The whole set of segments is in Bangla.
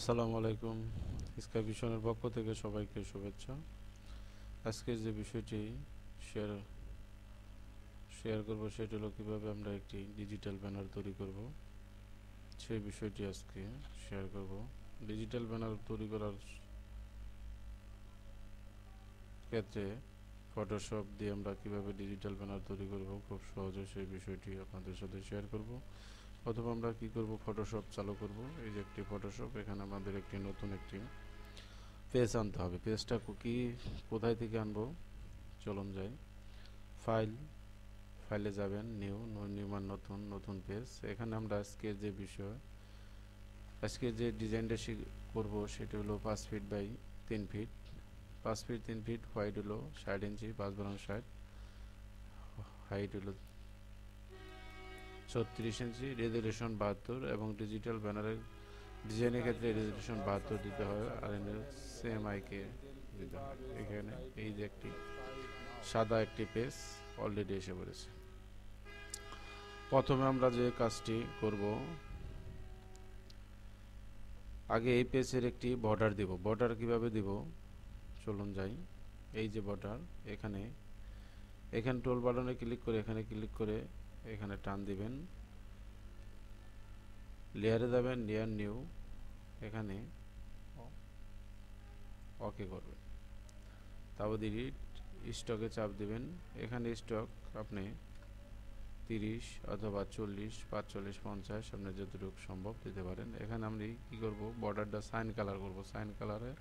আসসালামু আলাইকুম। স্কাই ভিশনের পক্ষ থেকে সবাইকে শুভেচ্ছা। আজকে যে বিষয়টি শেয়ার শেয়ার করব সেটা হলো কীভাবে আমরা একটি ডিজিটাল ব্যানার তৈরি করব, সেই বিষয়টি আজকে শেয়ার করব। ডিজিটাল ব্যানার তৈরি করার ক্ষেত্রে ফটোশপ দিয়ে আমরা কীভাবে ডিজিটাল ব্যানার তৈরি করব খুব সহজে, সেই বিষয়টি আপনাদের সাথে শেয়ার করব। অথবা আমরা কি করব, ফটোশপ চালু করব। এই যে একটি ফটোশপ, এখানে আমাদের একটি নতুন একটি পেজ আনতে হবে। পেজটা কোথায় থেকে আনবো, চলুন যাই। ফাইলে যাবেন, নির্মাণ নতুন পেজ। এখানে আমরা আজকে যে ডিজাইনটা করব সেটা হলো 5 feet by 3 feet. 5 feet 3 feet, white হলো 60 ইঞ্চি, 5x60, হাইট হলো 36 ইঞ্চি, রেজুলেশন 72, এবং ডিজিটাল ব্যানারের ডিজাইনের ক্ষেত্রে রেজুলেশন 72 দিতে হয়, আর CMYK দিতে হয়। এখানে এই যে একটি সাদা একটি পেজ অলরেডি এসে পড়েছে। প্রথমে আমরা যে কাজটি করব, আগে এই পেজের একটি বর্ডার দিব। বর্ডার কিভাবে দিব, চলুন যাই। এই যে বর্ডার, এখানে টোল বাটনে ক্লিক করে এখানে টান দিবেন, লেয়ারে যাবেন, লেয়ার নিউ, এখানে ওকে করবেন। তারপর স্টকে চাপ দিবেন। এখানে স্টক আপনি 30 অথবা 40, 45, 50 আপনার যতটুকু সম্ভব দিতে পারেন। এখানে আমি কি করব, বর্ডারটা সাইন কালার করব। সাইন কালারে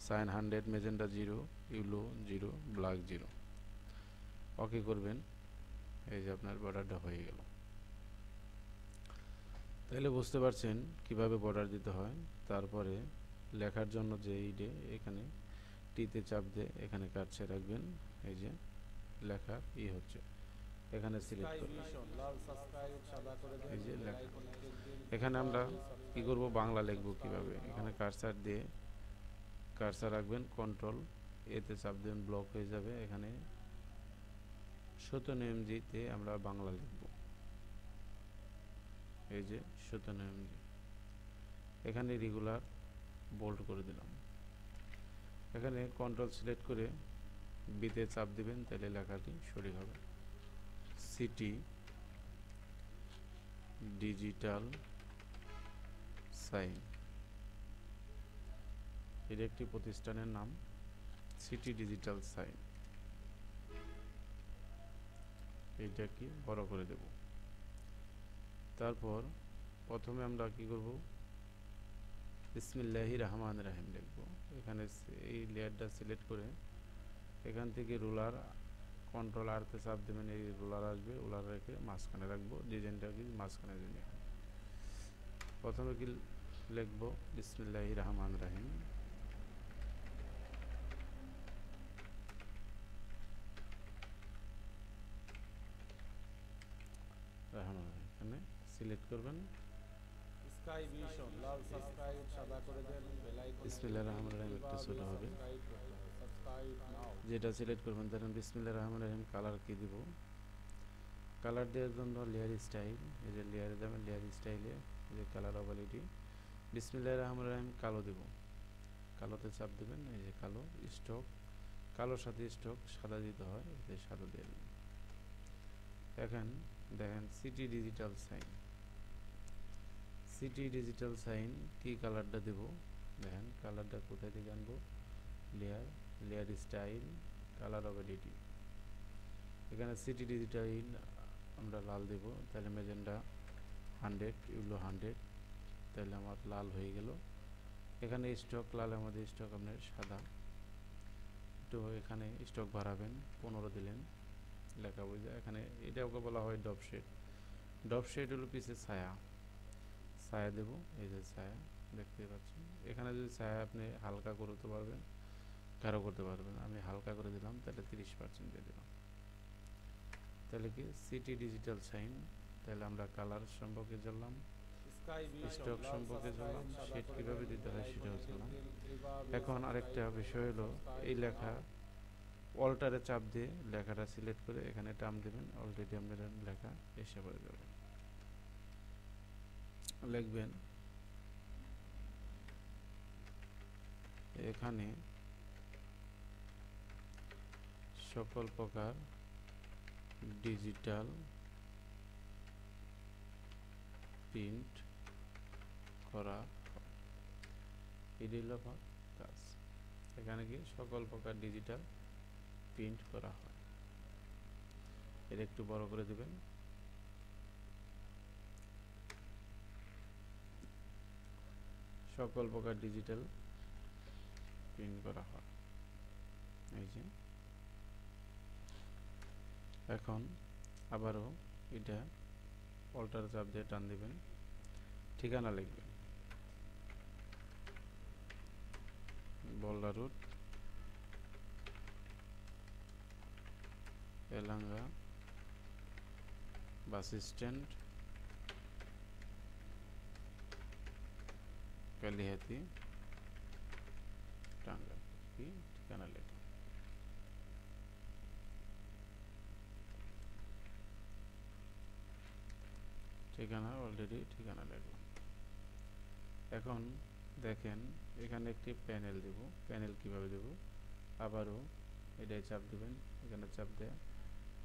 সাইন 100, মেজেন্টা 0, ইউলো 0, ব্ল্যাক 0, ওকে করবেন। এই যে আপনার বর্ডারটা হয়ে গেল। তাহলে বুঝতে পারছেন কিভাবে বর্ডার দিতে হয়। তারপরে লেখার জন্য যে এখানে টিতে চাপ দিয়ে এখানে কাটছে রাখবেন। এই যে লেখা হচ্ছে, এখানে সিলেক্ট করবেন। এই যে লেখা, এখানে আমরা কি করব, বাংলা লিখব কিভাবে। এখানে কার্সার রাখবেন, কন্ট্রোল এতে চাপ দেবেন, ব্লক হয়ে যাবে। এখানে 17 MG তে আমরা বাংলা লিখব। এই যে 17 MG, এখানে রেগুলার বোল্ড করে দিলাম। এখানে কন্ট্রোল সিলেক্ট করে বিতে চাপ দিবেন, তাহলে লেখাটি সঠিক হবে। সিটি ডিজিটাল সাইন, এর একটি প্রতিষ্ঠানের নাম, সিটি ডিজিটাল সাইন। এইটা কি বড় করে দেব। তারপর প্রথমে আমরা কি করব, বিসমিল্লাহির রহমানির রহিম লিখব। এখানে এই লেয়ারটা সিলেক্ট করে এখান থেকে রুলার কন্ট্রোল আরতে চাপ দেবেন, এই রুলার আসবে, রুলার রেখে মাঝখানে রাখবো, ডিজাইনটা কি মাঝখানে দিন। প্রথমে কি লিখব, বিসমিল্লাহির রহমানির রহিম। এখানে সিলেক্ট করবেন, স্কাই ভিশন লাল সাবস্ক্রাইব সাদা করে দেন, বেল আইকন বিসমিল্লাহির রহমানির রহিম একটু ছোট হবে, সাবস্ক্রাইব নাও। যেটা সিলেক্ট করবেন। ধরেন বিসমিল্লাহির রহমানির রহিম। কালার কি দিব, কালার দেওয়ার জন্য লেয়ার স্টাইল, এই যে লেয়ারে যাবেন, লেয়ার স্টাইলে এই যে কালার অপালিটি, বিসমিল্লাহির রহমানির রহিম কালো দেব। কালোতে চাপ দেবেন, এই যে কালো স্টক, কালোর সাথে স্টক সাদা দিতে হয়, এই যে সাদা দিয়ে দেবেন। এখন দেখেন city digital sign, city digital sign কি কালারটা দেব, দেখেন কালারটা কোথায় থেকে আনবো, লেয়ার স্টাইল, কালার অপালিটি। এখানে সিটি ডিজিটাল আমরা লাল দেব, তাহলে মেজেন্টা 100, ইউলো 100, তাহলে আমার লাল হয়ে গেল। এখানে স্টক লাল, আমাদের স্টক আপনার সাদা। তো এখানে স্টক বাড়াবেন, 15 দিলেন, লেখা বুঝে। এখানে এটাকে বলা হয় ডপ শেড। ডপ শেড হলো পিছে ছায়া দেব, এই যে ছায়া দেখতে পাচ্ছেন। এখানে যদি ছায়া আপনি হালকা করতে পারবেন, গাঢ় করতে পারবেন। আমি হালকা করে দিলাম, তাহলে 30% দিয়ে দিলাম। তাহলে কি সিটি ডিজিটাল সাইন। তাহলে আমরা কালার সম্পর্কে জানলাম, স্টক সম্পর্কে জানলাম, শেড কীভাবে দিতে হয় সেটাও জানলাম। এখন আরেকটা বিষয় হলো, এই লেখা অল্টারে চাপ দিয়ে লেখাটা সিলেক্ট করে এখানে টার্ম দেবেন, অলরেডি আপনার লেখা এসে পড়ে যাবে। লিখবেন এখানে সকল প্রকার ডিজিটাল প্রিন্ট করা হয়। এটি হলো কাজ। এখানে কি সকল প্রকার ডিজিটাল প্রিন্ট করা হয়। এটা একটু বড় করে দিবেন। সকল প্রকার ডিজিটাল প্রিন্ট করা হয়। এই যে এখন আবারও এটা অল্টার চাপ দিয়ে টান দিবেন, ঠিকানা লিখবেন বল্লা রুট এলাঙ্গা বাস স্ট্যান্ড কালিহাতি টাঙ্গাইল। কি ঠিকানা লিখবেন। ঠিকানা অলরেডি ঠিকানা লিখলাম। এখন দেখেন এখানে একটি প্যানেল দেব। প্যানেল কিভাবে দেব? আবারও এটাই চাপ দিবেন, এখানে চাপ দেয়া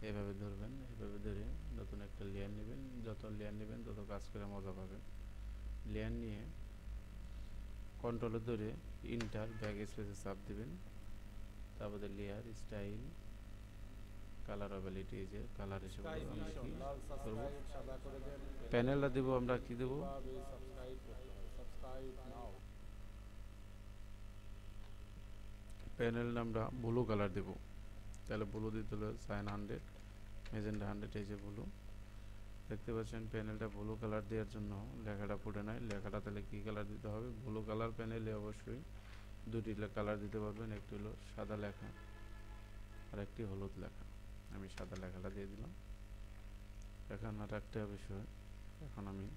এভাবে ধরবেন, এভাবে ধরে নতুন একটা লেয়ার নেবেন। যত লেয়ার নেবেন তত কাজ করে মজা পাবেন। লেয়ার নিয়ে কন্ট্রোলে ধরে ইন্টার ব্যাক স্পেসে চাপ দিবেন, তারপরে লেয়ার স্টাইল কালার অ্যাবিলিটি, যে কালার হিসেবে আমরা কি করব, প্যানেলটা দেব আমরা কি দেব, প্যানেল আমরা ব্লু কালার দেব। তাহলে ব্লু দিতে হলে সাইন 100 মেজেন্ডা 100 এই যে ব্লু দেখতে পাচ্ছেন। প্যানেলটা ব্লু কালার দেওয়ার জন্য লেখাটা ফুটে নাই। লেখাটা তাহলে কি কালার দিতে হবে? ব্লু কালার প্যানেলে অবশ্যই দুটি কালার দিতে পারবেন, একটি হলো সাদা লেখা আর একটি হলুদ লেখা। আমি সাদা লেখাটা দিয়ে দিলাম। এখন আর একটা বিষয়, এখন আমি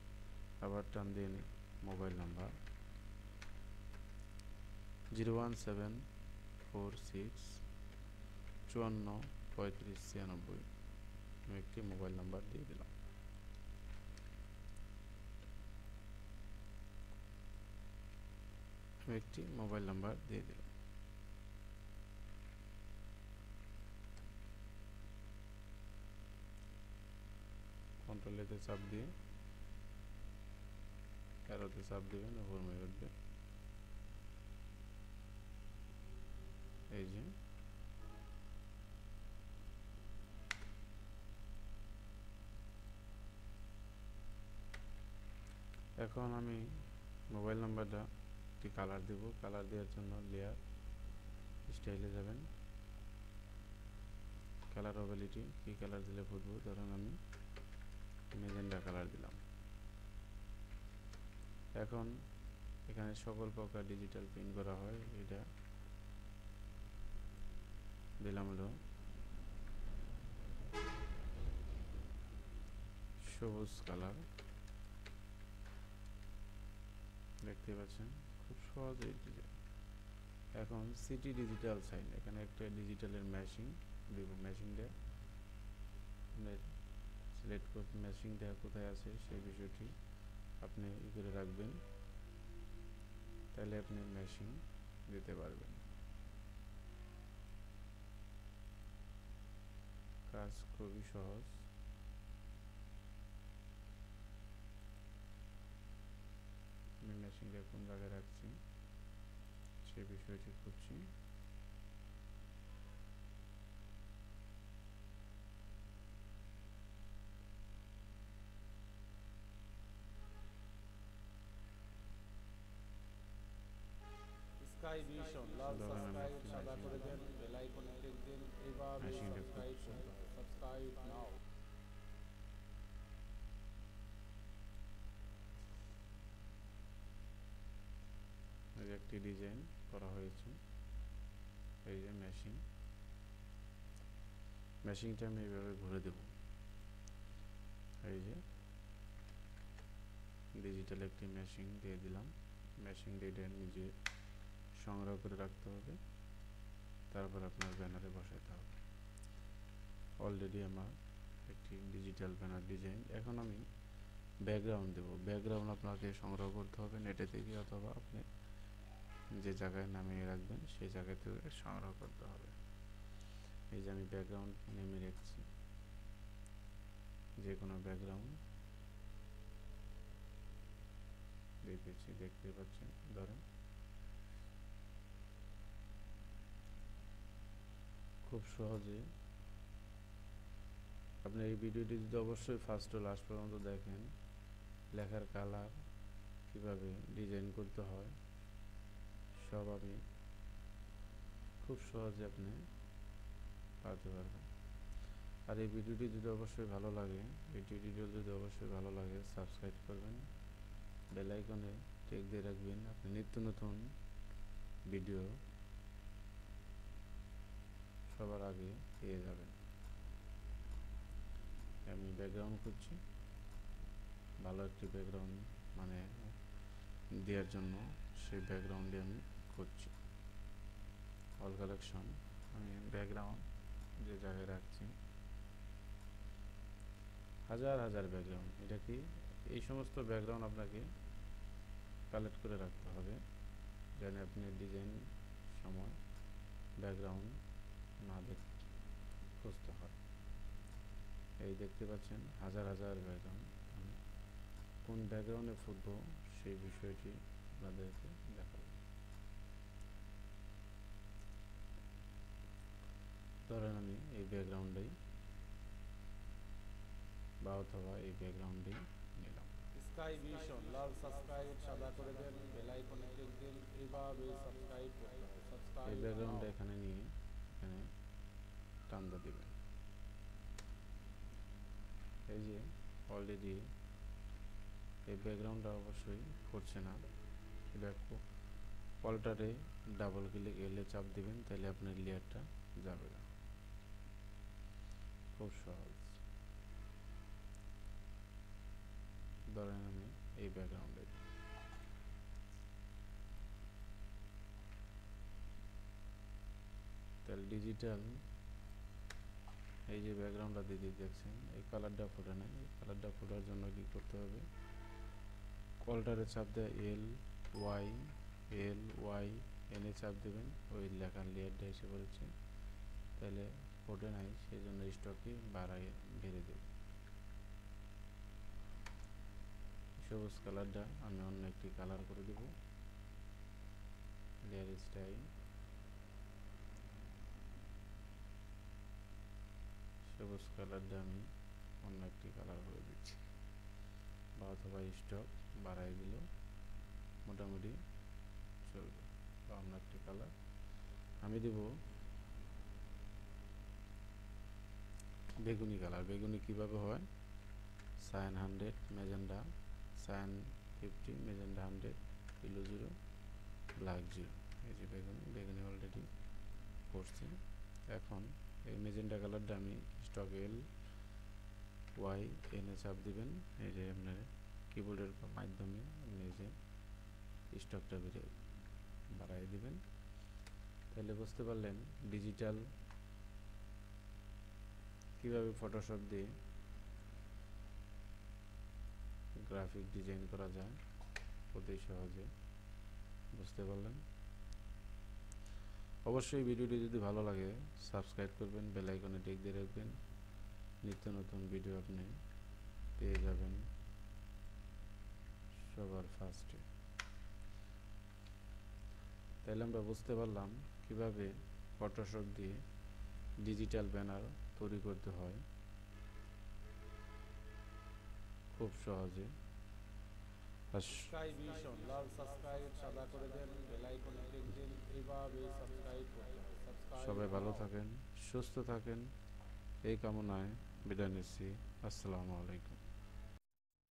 আবার টান দিয়ে নিই মোবাইল নাম্বার 01746 54 35 96। আমি একটি মোবাইল নাম্বার দিয়ে দিলাম। আমি একটি মোবাইল নাম্বার দিয়ে দিলাম। কন্ট্রোল এতে চাপ দিয়ে অ্যারোতে চাপ দিবেন, উপর মেয়ে উঠবে। এই যে এখন আমি মোবাইল নাম্বারটা একটি কালার দেব। কালার দেওয়ার জন্য লেয়ার স্টাইলে যাবেন, কালার অ্যাবিলিটি কি কালার দিলে ফুটবো, ধরুন আমি মেজেন্ডা কালার দিলাম। এখন এখানে সকল প্রকার ডিজিটাল প্রিন্ট করা হয়, এটা দিলাম হলো সবুজ কালার। দেখতে পাচ্ছেন খুব সহজেই। এখন সিটি ডিজিটাল সাইন, এখানে একটা ডিজিটালের মেশিং দেব। মেশিংটা আপনার সিলেক্ট করতে, মেশিংটা কোথায় আছে সেই বিষয়টি আপনি ই করে রাখবেন, তাহলে আপনি মেশিং দিতে পারবেন। কাজ খুবই সহজ। আমি মেশিংটা কোন জায়গায় রাখছি সেই বিষয়টি খুঁজছি। স্কাই ভিশন লাল সাবস্ক্রাইব সাদা করে দেন, বেল আইকনে ক্লিক দিন। এইভাবে সাবস্ক্রাইব করতে হবে। সাবস্ক্রাইব নাও। একটি ডিজাইন করা হয়েছে। এই যে মেশিংটা আমি এইভাবে ঘুরে দেব। এই যে ডিজিটাল একটি মেশিং দিয়ে দিলাম। মেশিং ডেটা নিজে সংগ্রহ করে রাখতে হবে, তারপর আপনার ব্যানারে বসাতে হবে। অলরেডি আমার একটি ডিজিটাল ব্যানার ডিজাইন। এখন আমি ব্যাকগ্রাউন্ড দেব। ব্যাকগ্রাউন্ড আপনাকে সংগ্রহ করতে হবে নেটে থেকে, অথবা আপনি যে জায়গায় নামিয়ে রাখবেন সেই জায়গা থেকে সংগ্রহ করতে হবে। এই যে আমি ব্যাকগ্রাউন্ড নেমে রেখেছি, যে কোনো ব্যাকগ্রাউন্ড রেখেছি, দেখতে পাচ্ছেন। ধরেন খুব সহজে আপনি এই ভিডিওটি যদি অবশ্যই ফার্স্ট টু লাস্ট পর্যন্ত দেখেন, লেখার কালার কিভাবে ডিজাইন করতে হয় সব আমি খুব সহজে আপনি পারতে পারবেন। আর এই ভিডিওটি যদি অবশ্যই ভালো লাগে, এই টিউটোরিয়াল যদি অবশ্যই ভালো লাগে, সাবস্ক্রাইব করবেন, বেল আইকনে টিক দিয়ে রাখবেন, আপনি নিত্য নতুন ভিডিও সবার আগে পেয়ে যাবেন। আমি ব্যাকগ্রাউন্ড করছি, ভালো একটি ব্যাকগ্রাউন্ড মানে দেওয়ার জন্য সেই ব্যাকগ্রাউন্ডে আমি করছি। অল কালেকশন আমি ব্যাকগ্রাউন্ড যে জায়গায় রাখছি, হাজার হাজার ব্যাকগ্রাউন্ড, এটা কি এই সমস্ত ব্যাকগ্রাউন্ড আপনাকে কালেক্ট করে রাখতে হবে, যেন আপনি ডিজাইন সময় ব্যাকগ্রাউন্ড না খুঁজতে হয়। এই দেখতে পাচ্ছেন হাজার হাজার ব্যাকগ্রাউন্ড, আমি কোন ব্যাকগ্রাউন্ডে ফুটবো সেই বিষয়টি আপনাদেরকে দেখাবো। ধরেন আমি এই ব্যাকগ্রাউন্ডেই বা অথবা এই ব্যাকগ্রাউন্ডেই নিলাম। স্কাই ভিশন লাল সাবস্ক্রাইব সাদা করে দেন, বেল আইকনে ক্লিক দিন, এইভাবে সাবস্ক্রাইব করতে হবে। এই সাবস্ক্রাইব ব্যাকগ্রাউন্ডটা এখানে নিয়ে এখানে টান্দা দিবেন। এই যে অলরেডি এই ব্যাকগ্রাউন্ডটা অবশ্যই করছে না, এটা অল্টারে ডাবল ক্লিক এলে চাপ দিবেন, তাহলে আপনার লেয়ারটা যাবে না। খুব সহজ। ধরেন আমি এই ব্যাকগ্রাউন্ডে তাহলে ডিজিটাল এই যে ব্যাকগ্রাউন্ডটা দিদি দেখছেন, এই কালারটা ফুটে না, এই কালারটা ফোটার জন্য কি করতে হবে, অল্টারে চাপ দেয় এল ওয়াই এনে চাপ দেবেন, ওই লেখার লেয়ারটা এসে পড়েছে, তাহলে ফোটে নাই, সেই জন্য স্টককে বাড়ায় বেড়ে দেব। সবুজ কালারটা আমি অন্য একটি কালার করে দেব, লেয়ার স্টাইল সবুজ কালারটা আমি অন্য একটি কালার করে দিচ্ছি, বা অথবা স্টক বাড়াই দিল মোটামুটি চলবে। বা অন্য একটি কালার আমি দেব বেগুনি কালার। বেগুনি কিভাবে হয়, cyan 100 magenta, cyan 50 magenta 100 yellow 0 black 0। এই যে বেগুনি, বেগুনি অলরেডি করছি। এখন এই ম্যাজেন্ডা কালারটা আমি স্টক এল ওয়াই এনে চাপ দিবেন, এই যে আপনার কিবোর্ডের মাধ্যমে আপনি এই যে স্টকটা বেড়ে বাড়াই দিবেন, তাহলে বুঝতে পারলেন ডিজিটাল কিভাবে ফটোশপ দিয়ে গ্রাফিক ডিজাইন করা যায়, অতি সহজে বুঝতে পারলেন। অবশ্যই ভিডিওটি যদি ভালো লাগে সাবস্ক্রাইব করবেন, বেল আইকনে টিক দিয়ে রাখবেন, নিত্য নতুন ভিডিও আপনি পেয়ে যাবেন সবার ফার্স্টে। তাহলে আমরা বুঝতে পারলাম কিভাবে ফটোশপ দিয়ে ডিজিটাল ব্যানার তৈরি করতে হয় খুব সহজে। স্কাই ভিশন লাল সাবস্ক্রাইব সাদা করে দেন, বেল আইকনে ক্লিক দিন, এইভাবে সাবস্ক্রাইব করতে হবে। সাবস্ক্রাইব সবাই ভালো থাকেন, সুস্থ থাকেন, এই কামনায় বিদায় নিচ্ছি। আসসালামু আলাইকুম।